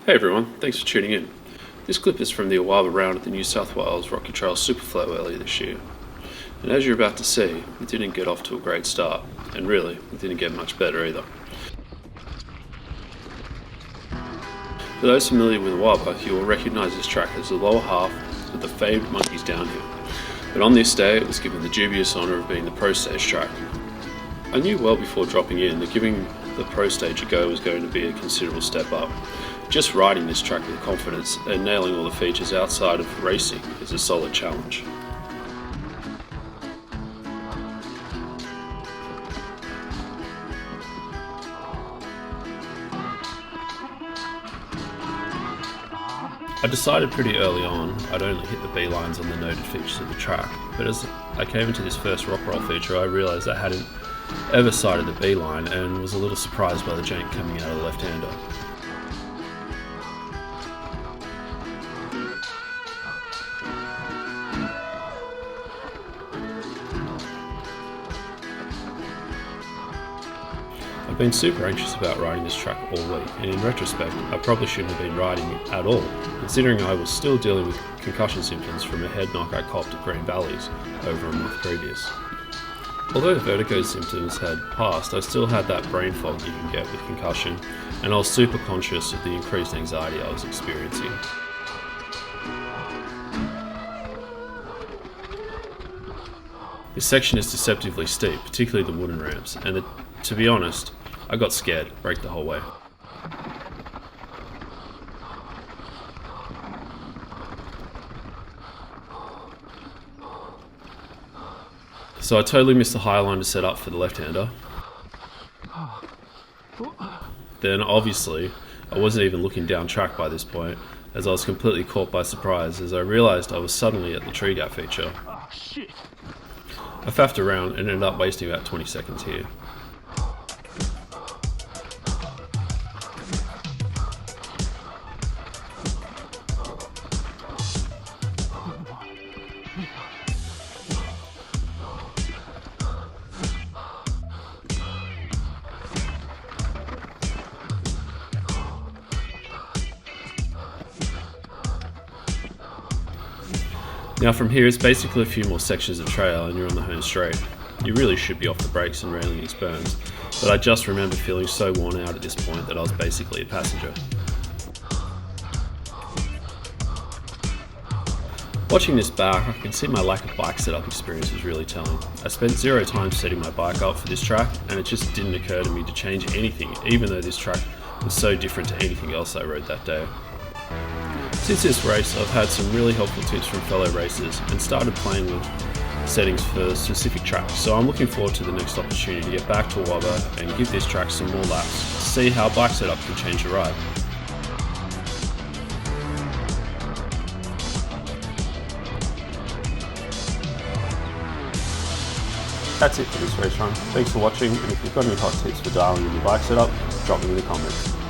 Hey everyone, thanks for tuning in. This clip is from the Awaba round at the New South Wales Rockytrail Superflow earlier this year. And as you're about to see, it didn't get off to a great start, and really, it didn't get much better either. For those familiar with Awaba, you will recognise this track as the lower half of the famed Monkeys downhill. But on this day, it was given the dubious honour of being the pro stage track. I knew well before dropping in that giving the pro stage a go was going to be a considerable step up. Just riding this track with confidence and nailing all the features outside of racing is a solid challenge. I decided pretty early on I'd only hit the B-lines on the noted features of the track, but as I came into this first rock roll feature I realised I hadn't ever sighted the B-line and was a little surprised by the jank coming out of the left-hander. I've been super anxious about riding this track all week, and in retrospect I probably shouldn't have been riding it at all, considering I was still dealing with concussion symptoms from a head knock I copped at Green Valleys over a month previous. Although the vertigo symptoms had passed, I still had that brain fog you can get with concussion, and I was super conscious of the increased anxiety I was experiencing. This section is deceptively steep, particularly the wooden ramps, and to be honest, I got scared, braked the whole way. So I totally missed the high line to set up for the left-hander. Then obviously, I wasn't even looking down track by this point, as I was completely caught by surprise as I realised I was suddenly at the tree gap feature. I faffed around and ended up wasting about 20 seconds here. Now from here it's basically a few more sections of trail and you're on the home straight. You really should be off the brakes and railing these burns, but I just remember feeling so worn out at this point that I was basically a passenger. Watching this back, I can see my lack of bike setup experience is really telling. I spent 0 time setting my bike up for this track and it just didn't occur to me to change anything, even though this track was so different to anything else I rode that day. Since this race, I've had some really helpful tips from fellow racers and started playing with settings for specific tracks, so I'm looking forward to the next opportunity to get back to Awaba and give this track some more laps to see how bike setup can change your ride. That's it for this race run. Thanks for watching, and if you've got any hot tips for dialing in your bike setup, drop them in the comments.